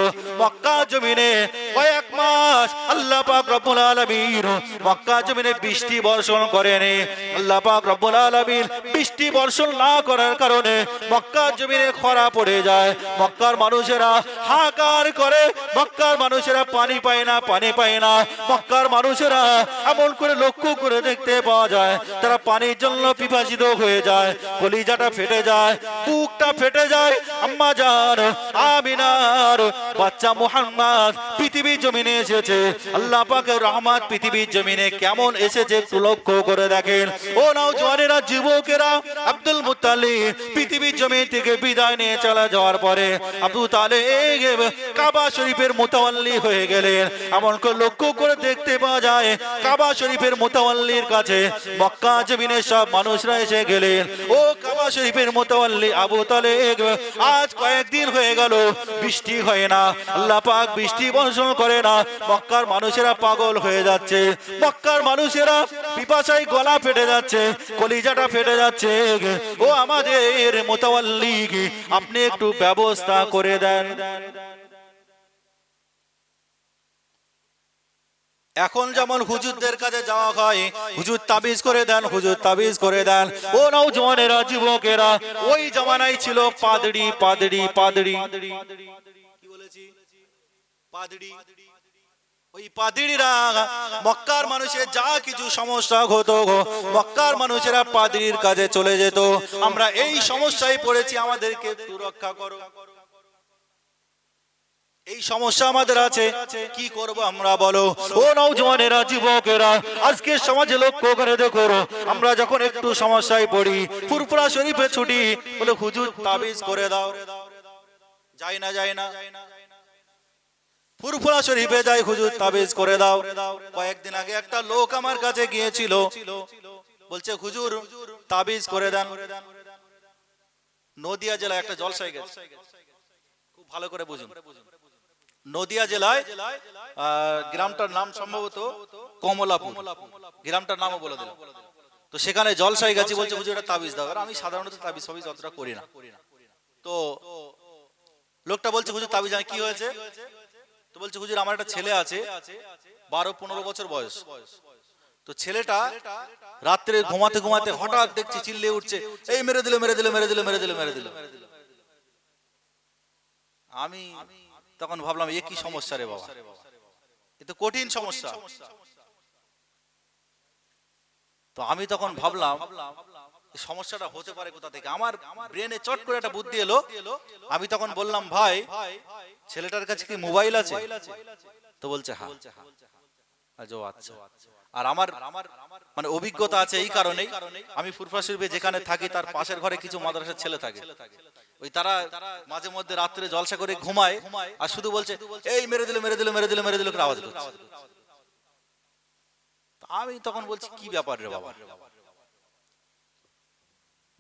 Speaker 1: মক্কা জমিনে কয়েক মাস আল্লাহ পাক রব্বুল আলামিন মক্কা জমিনে বৃষ্টি বর্ষণ করেন। আল্লাহ পাক রব্বুল আলামিন বৃষ্টি বর্ষণ না করার কারণে মক্কা জমিনে খরা পড়ে যায়। মক্কার মানুষেরা হাহাকার করে, মক্কার মানুষেরা পানি পায় না, পানি পায় না। মক্কার মানুষেরা এমন করে লক্ষ্য করে দেখতে পাওয়া যায়, তারা পানির জন্য পিপাসিত হয়ে যায়, কলিজাটা ফেটে যায়, বুকটা ফেটে যায়। আম্মা জান আমিনার বাচ্চা মুহাম্মদ পৃথিবীর জমিনে এসেছে। আল্লাহ পাকের রহমত পৃথিবীর জমিনে কেমন এসেছে একটু লক্ষ্য করে দেখেন। ও নওজওয়ানেরা, যুবকেরা, আব্দুল মুত্তালিব পৃথিবীর জমিন থেকে বিদায় নিয়ে চলে যাওয়ার পরে আবু তালেব কাবা শরীফের মুতাওয়াল্লি হয়ে গেলেন। এমন করে লক্ষ্য করে দেখতে পাওয়া যায়, কাবা শরীফের মুতাওয়াল্লির কাছে মক্কা জমিনের সব মানুষরা এসে গেলেন। ও কাবা শরীফের মুতাওয়াল্লি আবু তালেব, আজ কয়েকদিন হয়ে গেল বৃষ্টি হয় না, আল্লাহ পাক বৃষ্টি বর্ষণ করে না, মক্কার মানুষেরা পাগল হয়ে যাচ্ছে, মক্কার মানুষেরা পিপাসায় গলা ফেটে যাচ্ছে, কলিজাটা ফেটে যাচ্ছে। ও আমাদের মুতাওয়াল্লি, আপনি একটু ব্যবস্থা করে দেন। এখন যেমন হুজুরদের কাছে যাওয়া হয়, হুজুর তাবিজ করে দেন, হুজুর তাবিজ করে দেন। ও নওজওয়ানেরা, যুবকেরা, ওই জামানায় ছিল পাদড়ি, পাদড়ি, পাদড়ি, কি বলেছি, পাদড়ি। ওই পাদড়িরা মক্কার মানুষের যা কিছু সমস্যা হতো, মক্কার মানুষেরা পাদড়ির কাছে চলে যেত, আমরা এই সমস্যায় পড়েছি, আমাদেরকে একটু রক্ষা করো, এই সমস্যা আমাদের আছে, কি করব আমরা বলো। ও নওজওয়ানেরা, যুবকেরা, আজকে সমাজে লক্ষ্য করে দেখো, আমরা যখন একটু সমস্যায় পড়ি, ফুরফুরা শরীফে ছুটি বলে হুজুর তাবিজ করে দাও, যাই না, যাই না, ফুরফুরা শরীফে যাই, হুজুর তাবিজ করে দাও। কয়েকদিন আগে একটা লোক আমার কাছে গিয়েছিল, বলছে হুজুর তাবিজ করে দেন। নদিয়া জেলায় একটা জলসায় গেছে, খুব ভালো করে বুঝুন। নদিয়া জেলায় গ্রামটার নাম সম্ভবত কমলাপুর, গ্রামটার নামও বলে দিলাম। তো সেখানে জলসায় গেছি, বলছে হুজুর একটা তাবিজ দাও। আর আমি সাধারণত তাবিজ ফাবিজ অতটা করি না। তো লোকটা বলছে হুজুর তাবিজ, কি হয়েছে? তো বলছে হুজুর আমার একটা ছেলে আছে, 12-15 বছর বয়স। তো ছেলেটা রাত্রে ঘুমাতে ঘুমাতে হঠাৎ দেখছি চিল্লিয়ে উঠছে, এই মেরে দিল, মেরে দিল, মেরে দিল, মেরে দিল, মেরে দিল। আমি তখন ভাবলাম এ কি সমস্যা রে বাবা, এ তো কঠিন সমস্যা। তো আমি তখন ভাবলাম সমস্যাটা হতে পারে কোথা থেকে। আমার ব্রেনে চট করে একটা বুদ্ধি এলো। আমি তখন বললাম, ভাই ছেলেটার কাছে কি মোবাইল আছে? তো বলছে হ্যাঁ। আচ্ছা। আর আমার মানে অভিজ্ঞতা আছে এই কারণেই, আমি ফুরফুরা শরীফে যেখানে থাকি তার পাশের ঘরে কিছু মাদ্রাসার ছেলে থাকে, ওই তারা মাঝে মধ্যে রাত্রে জলসা করে ঘুমায় আর শুধু বলছে এই মেরে দিল, মেরে দিল, মেরে দিল, মেরে দিল করে আওয়াজ করছে। আমি তখন বলছি কি ব্যাপার রে বাবা,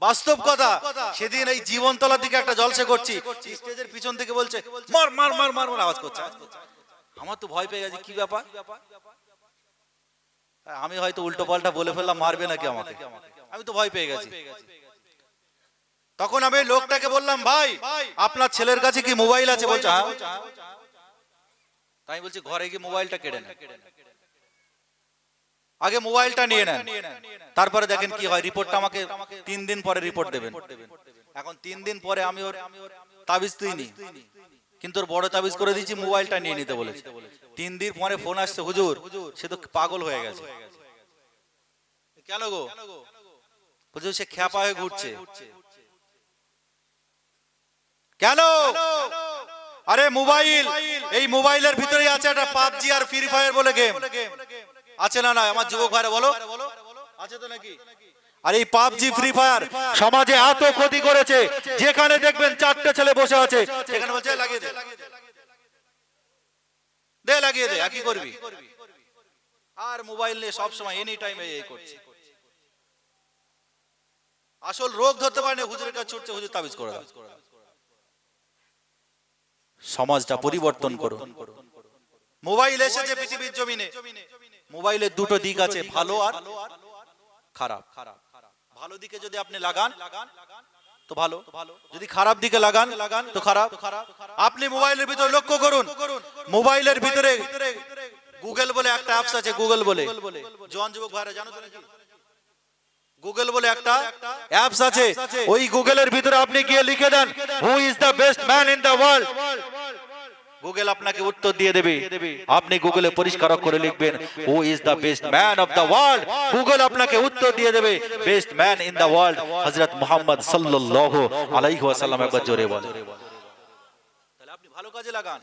Speaker 1: বাস্তব কথা। সেদিন এই জীবনতলার দিকে একটা জলসা করছি, স্টেজের পিছন থেকে বলছে মার মার মার মার মার আওয়াজ করছে। আমার তো ভয় পেয়ে গেছে, কি ব্যাপার। আমি হয়তো উল্টো পাল্টা বলে ফেললাম, মারবে নাকি আমাকে, আমি তো ভয় পেয়ে গেছি। তখন আমি লোকটাকে বললাম, ভাই আপনার ছেলের কাছে কি মোবাইল আছে? বলছে হ্যাঁ। তাই বলছি ঘরে গিয়ে মোবাইলটা কেড়ে নেন, আগে মোবাইলটা নিয়ে নেন, তারপরে দেখেন কি হয়। রিপোর্টটা আমাকে 3 দিন পরে রিপোর্ট দেবেন। এখন 3 দিন পরে আমি ওর তাবিজ তুইনি, কিন্তু ওর বড় তাবিজ করে দিয়েছি, মোবাইলটা নিয়ে নিতে বলেছি। 3 দিন পরে ফোন আসছে, হুজুর সে তো পাগল হয়ে গেছে। কেন গো? বলছে সে খ্যাপা হয়ে ঘুরছে। কেন? আরে মোবাইল, এই মোবাইলের ভিতরেই আছে একটা পাবজি আর ফ্রি ফায়ার বলে গেম, আছে না? না আমার যুবক ভাইরা বলো, আছে তো নাকি? আর এই পাবজি ফ্রি ফায়ার সমাজে এত ক্ষতি করেছে, যেখানে দেখবেন 4টে ছেলে বসে আছে, সেখানে বলছে লাগিয়ে দে, দে লাগিয়ে দে, কি করবি? আর মোবাইল নিয়ে সব সময় এনি টাইম এই করছে। আসল রোগ ধরতে পারে না, হুজুরের কাছে ছুটছে, হুজুর তাবিজ করে দাও। সমাজটা পরিবর্তন করো। মোবাইল এসেছে পৃথিবীর জমিনে, মোবাইলের দুটো দিক আছে, ভালো আর খারাপ। ভালো দিকে যদি আপনি লাগান তো ভালো, যদি খারাপ দিকে লাগান তো খারাপ। আপনি মোবাইলের ভিতরে লক্ষ্য করুন, মোবাইলের ভিতরে গুগল বলে একটা অ্যাপস আছে, গুগল বলে, জওয়ান যুবক ভাইরা জানো তো নাকি? গুগল বলে একটা অ্যাপস আছে, ওই গুগলের ভিতরে আপনি গিয়ে লিখে দেন who is the best man in the world, Google আপনাকে উত্তর দিয়ে দেবে। আপনি গুগলে পরিষ্কার করে লিখবেন who is the best man of the world, Google আপনাকে উত্তর দিয়ে দেবে best man in the world Hazrat Muhammad সাল্লাল্লাহু আলাইহি ওয়াসাল্লাম। একবার জোরে বলেন। তাহলে আপনি ভালো কাজে লাগান।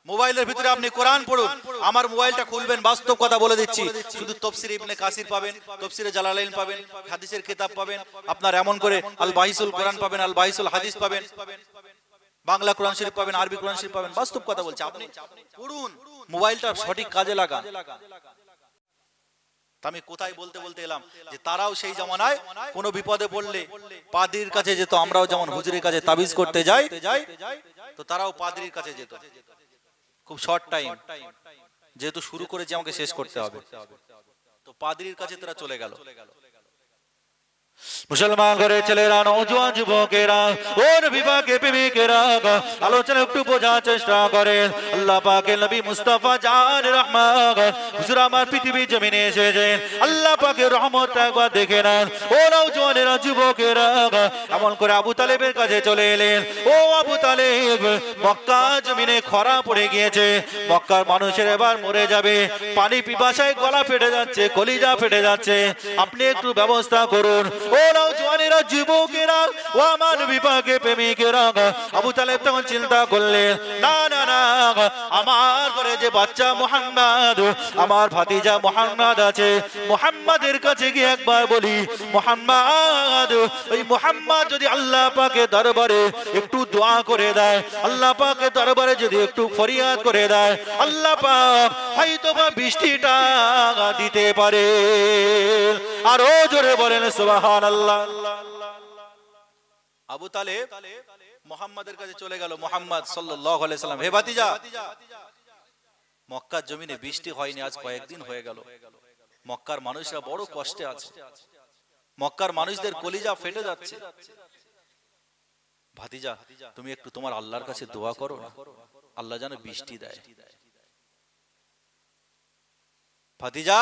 Speaker 1: মোবাইলের ভিতরে আপনি কোরআন পড়ুন। আমার মোবাইলটা খুলবেন, বাস্তব কথা বলে দিচ্ছি, শুধু তাফসীর ইবনে কাসির পাবেন, তাফসীরে জালালাইন পাবেন, হাদিসের কিতাব পাবেন, আপনার এমন করে আল বাইসুল কোরআন পাবেন, আল বাইসুল হাদিস পাবেন, বাংলা কোরআন শরীফ পাবেন, আরবি কোরআন শরীফ পাবেন। বাস্তব কথা বলছি, আপনি পড়ুন, মোবাইলটা সঠিক কাজে লাগান। আমি কোথায় বলতে বলতে এলাম যে তারাও সেই জামানায় কোনো বিপদে পড়লে পাদ্রীর কাছে যেত। আমরাও যেমন হুজুরের কাছে তাবিজ করতে যাই, তো তারাও পাদ্রীর কাছে যেত। খুব শর্ট টাইম, যেহেতু শুরু করেছি আমাকে শেষ করতে হবে, তো পাদ্রীর কাছে তারা চলে গেল। মুসলমান ঘরে ছেলেরা, নওজোয়ান যুবকেরা, ও নবী পাকের প্রেমিকেরা, আলোচনা একটু বোঝার চেষ্টা করেন। আল্লাহ পাকের নবী মুস্তাফা জান রহমান হুজুর আমার পৃথিবী জমিনে এসেছেন। আল্লাহ পাকের রহমত একবার দেখে নেন। ও নওজোয়ানেরা, যুবকেরা, এমন করে আবু তালেবের কাছে চলে এলেন। ও আবু তালেব, মক্কা জমিনে খরা পড়ে গিয়েছে, মক্কার মানুষের এবার মরে যাবে, পানি পিপাসায় গলা ফেটে যাচ্ছে, কলিজা ফেটে যাচ্ছে, আপনি একটু ব্যবস্থা করুন। ও নওজোয়ানেরা, যুবকেরা, ও আমার নবী পাকের প্রেমিকেরা, আবু তালেব তখন চিন্তা করলেন, না না না, আমার ঘরে যে বাচ্চা মুহাম্মদ, আমার ভাতিজা মুহাম্মদ আছে, মুহাম্মাদের কাছে গিয়ে একবার বলি, মুহাম্মদ, ওই মুহাম্মদ যদি আল্লাহ পাকের দরবারে একটু দোয়া করে দেয়, আল্লাহ পাকের দরবারে যদি একটু ফরিয়াদ করে দেয়, আল্লাহ পাক হয়তোবা বৃষ্টিটা দিতে পারে। আরো জোরে বলেন সুবহানাল্লাহ। আবু তালেব মুহাম্মাদের কাছে চলে গেল। মুহাম্মদ সাল্লাল্লাহু আলাইহি সাল্লাম, হে ভাতিজা, মক্কার জমিনে বৃষ্টি হয়নি আজ কয়েকদিন হয়ে গেল, মক্কার মানুষরা বড় কষ্টে আছে, মক্কার মানুষদের কলিজা ফেটে যাচ্ছে, ভাতিজা তুমি একটু তোমার আল্লাহর কাছে দোয়া করো না, আল্লাহ যেন বৃষ্টি দেয়। ভাতিজা,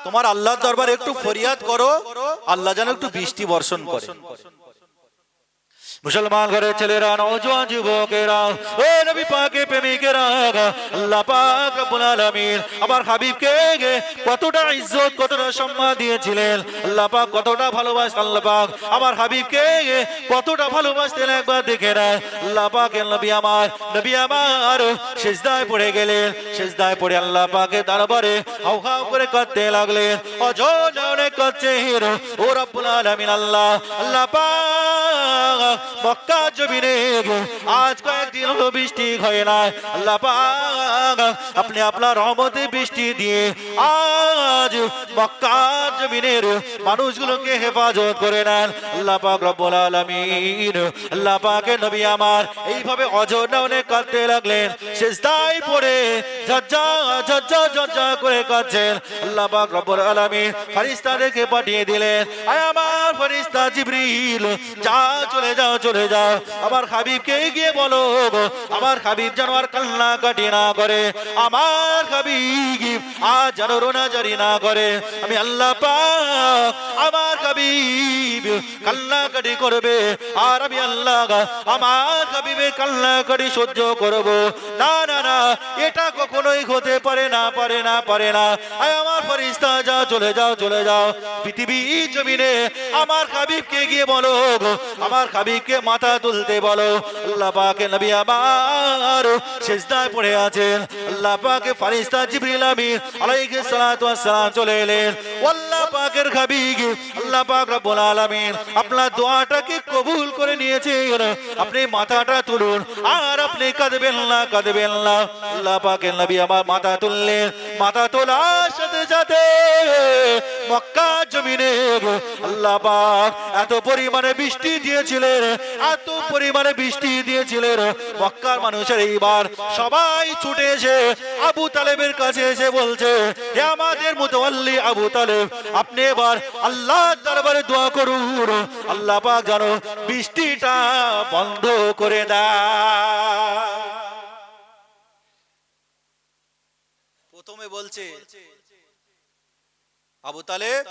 Speaker 1: তোমার আল্লাহর দরবারে একটু ফরিয়াদ করো, আল্লাহ যেন একটু বৃষ্টি বর্ষণ করে। মুসলমান ঘরের ছেলেরা, নওজোয়ান যুবকেরা, ও নবী পাকের প্রেমিকেরা, আল্লাহ পাক রব্বুল আলামিন আমার হাবিবকে কতটা ইজ্জত, কতটা সম্মান দিয়েছিলেন, আল্লাহ পাক কতটা ভালোবাসতেন, আল্লাহ পাক আমার হাবিবকে কতটা ভালোবাসতেন একবার দেখে না। আল্লাহ পাকের নবী আমার সিজদায় পড়ে গেলেন, সিজদায় পড়ে আল্লাহ পাকের দরবারে হাউ হাউ করে কাঁদতে লাগলেন, অজরে কাঁদছেন। ও রব্বুল আলামিন, আল্লাহ পাক মক্কা জমিনে আজ কয়েকদিন হলো বৃষ্টি হয় না, আল্লাহ পাক আপনি আপনার রহমতে বৃষ্টি দিয়ে আজ মক্কা জমিনের মানুষগুলোকে হেফাজত করে নেন। আল্লাহ পাক রব্বুল আলামিন, আল্লাহ পাকের নবী আমার এইভাবে অজরে কাঁদতে লাগলেন, সিজদায় পড়ে ঝরঝর করে কাঁদছেন। আল্লাহ পাক রব্বুল আলামিন ফেরেশতাদেরকে পাঠিয়ে দিলেন, আয় আমার ফেরেশতা জিবরিল, যা চলে যাও চলে যাও, আমার হাবিবকে গিয়ে বলো আমার হাবিব যেন আর কান্নাকাটি না করে, আমার হাবিব আজ যেন রোনাজারি না করে। আমি আল্লাহ পাক আমার হাবিব কান্নাকাটি করবে আর আমি আল্লাহ আমার হাবিবের কান্নাকাটি সহ্য করব না, না না, এটা কখনোই হতে পারে না, পারে না, পারে না। আয় আমার ফেরেশতা, যা চলে যাও চলে যাও, পৃথিবী জমিনে আমার হাবিবকে গিয়ে বলো, আমার হাবিবকে মাথা তুলতে বলো। আল্লাহ পাকের নবী আমার সিজদায় পড়ে আছেন, আল্লাহ পাকের ফেরেশতা জিবরিল আমিন আলাইহিস সালাতু ওয়াস সালাম চলে এলেন। আল্লাহ পাকের হাবিব আল্লাহ পাক রব্বুল আলামিন আপনার দোয়াটাকে কবুল করে নিয়েছেন, আপনি মাথাটা তুলুন আর আপনি কাঁদবেন না, কাঁদবেন না। আল্লাহ পাকের নবী আমার মাথা তুললেন, মাথা তোলার সাথে সাথে মক্কা জমিনে আল্লাহ পাক এত পরিমাণে বৃষ্টি দিয়েছিলেন, এত পরিমাণে বৃষ্টি দিয়েছিলেন, মক্কার মানুষের এইবার সবাই ছুটে এসে আবু তালেবের কাছে এসে বলছে, হে আমাদের মুতাওয়াল্লি আবু তালেব, আপনি এবার আল্লাহর দরবারে দোয়া করুন, আল্লাহ পাক যেন বৃষ্টিটা বন্ধ করে দেয়। প্রথমে বলছে আবু তালেব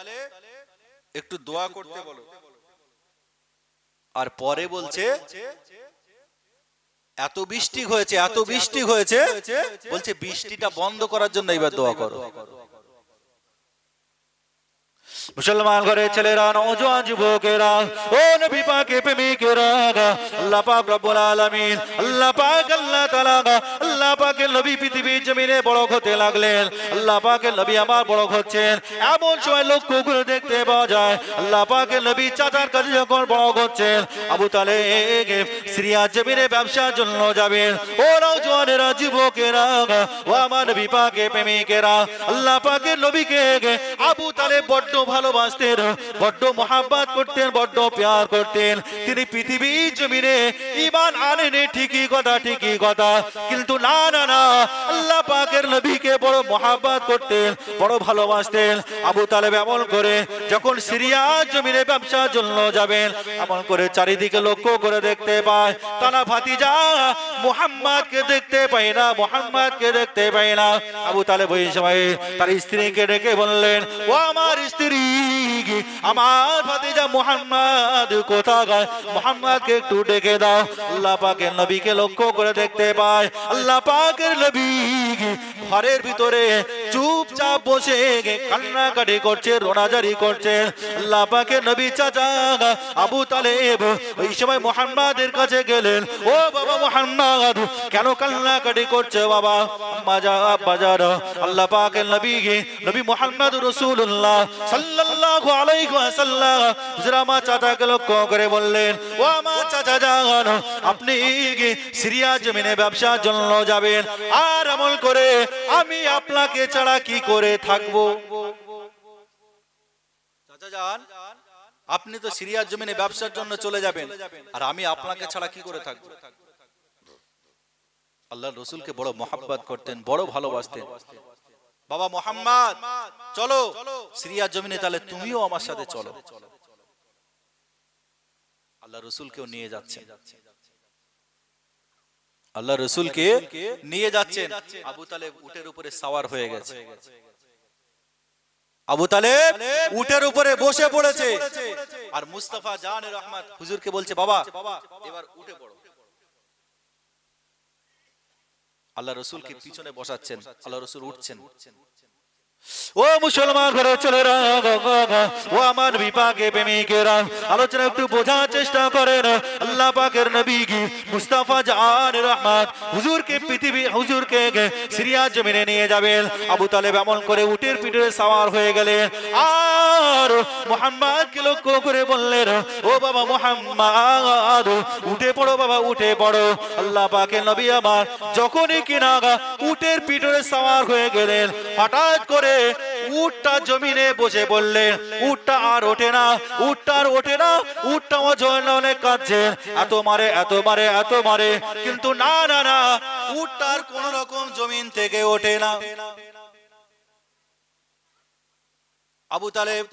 Speaker 1: একটু দোয়া করতে বলো, আর পরে বলছে এত বৃষ্টি হয়েছে, এত বৃষ্টি হয়েছে, বলছে বৃষ্টিটা বন্ধ করার জন্য এবার দোয়া করো। মুসলমান ঘরের ছেলেরা, নওজোয়ান যুবকেরা, ও নবী পাকের প্রেমিকেরা, আল্লাহ পাক রব্বুল আলামিন, আল্লাহ পাক আল্লাহ তাআলা, আল্লাহ পাকের নবী পৃথিবীর জমিনে বড় হতে লাগলেন। আল্লাহ পাকের নবী আবার বড় হচ্ছেন। এমন সময় লক্ষ্য করে দেখতে পাওয়া যায় আল্লাহ পাকের নবী চাচার কাছে যখন বড় হচ্ছেন, আবু তালেব সিরিয়া জমিনে ব্যবসার জন্য যাবেন। ও নওজোয়ানেরা, যুবকেরা, ও আমার নবী পাকের প্রেমিকেরা, আল্লাহ পাকের নবীকে আবু তালেব বড্ড ভালোবাসতেন, বড্ড মোহাব্বত করতেন, বড্ড প্যার করতেন। তিনি পৃথিবীর জমিনে ঈমান আনেনি, ঠিকই কথা, ঠিকই কথা, কিন্তু না না না, আল্লাহ পাকের নবীকে বড় মোহাব্বত করতেন, বড় ভালোবাসতেন। আবু তালেব এমন করে যখন সিরিয়া জমিনে ব্যবসার জন্য যাবেন, এমন করে চারিদিকে লক্ষ্য করে দেখতে পায় তারা ভাতিজা মুহাম্মদকে দেখতে পায় না, মুহাম্মদকে দেখতে পায় না। আবু তালেব ওই সময় তার স্ত্রীকে ডেকে বললেন, ও আমার স্ত্রী, আমার ভাতিজা মুহাম্মদ কোথায়? মুহাম্মদকে একটু ডেকে দাও। আল্লাহ পাকের নবীকে লক্ষ্য করে দেখতে পায় আল্লাহ পাকের নবী ঘরের ভিতরে চুপচাপ বসে কান্নাকাটি করছে, রোনাজারি করছে। আল্লাহ পাকের নবী চাচা আবু তালেব ওই সময় মুহাম্মাদের কাছে গেলেন, ও বাবা মুহাম্মদ, কেন কান্নাকাটি করছে বাবা? বাজার আল্লাহ পাকের নবী, নবী মুহাম্মদ রাসূলুল্লাহ সাল্লাল্লাহু আলাইহি ওয়াসাল্লাম হুজুরামা চাচাকে লক্ষ্য করে বললেন, ও আমার চাচা জান, আপনি সিরিয়া জমিনে ব্যবসার জন্য যাবেন, আর আমল করে আমি আপনাকে ছাড়া কি করে থাকবো? চাচা জান, আপনি তো সিরিয়ার জমিনে ব্যবসার জন্য চলে যাবেন, আর আমি আপনাকে ছাড়া কি করে থাকবো? আল্লাহর রাসূলকে বড় মোহাব্বত করতেন, বড় ভালোবাসতেন। বাবা মুহাম্মদ, চলো সিরিয়ার জমিনে, তাহলে তুমিও আমার সাথে চলো। আল্লাহ রাসূলকেও নিয়ে যাচ্ছেন, আল্লাহ রাসূলকে নিয়ে যাচ্ছেন। আবু তালেব উটের উপরে সাওয়ার হয়ে গেছে, আবু তালেব উটের উপরে বসে পড়েছে, আর মুস্তাফা জানে রহমত হুজুরকে বলছে, বাবা এবার উঠে পড়ো। আল্লাহ রাসূলকে পিছনে বসাচ্ছেন, আল্লাহ রাসূল উঠছেন। ও মুসলমান ঘরের ছেলেরা, ও আমার নবী পাকের প্রেমিকেরা, আলোচনা একটু বোঝার চেষ্টা করেন। আল্লাহ পাকের নবী মুস্তাফা জানে রহমত হুজুরকে সিরিয়া জমিনে নিয়ে যাবেন। আবু তালেব এমন করে উটের পিঠে সাওয়ার হয়ে গেলেন, আর মুহাম্মদকে লক্ষ্য করে বললেন, ও বাবা মুহাম্মদ, উঠে পড়ো বাবা, উঠে পড়ো। আল্লাহ পাকের নবী আমার যখনই কিনা উটের পিঠে সাওয়ার হয়ে গেলেন, হঠাৎ করে উটটা জমিনে বসে বললেন, উটটা আর ওঠে না, উটটা আর ওঠে না, উটটা ওজন অনেক কাঁদছে, এত মারে, এত মারে, এত মারে, কিন্তু না না না, উটটা আর কোন রকম জমিন থেকে ওঠে না। আবু তালেব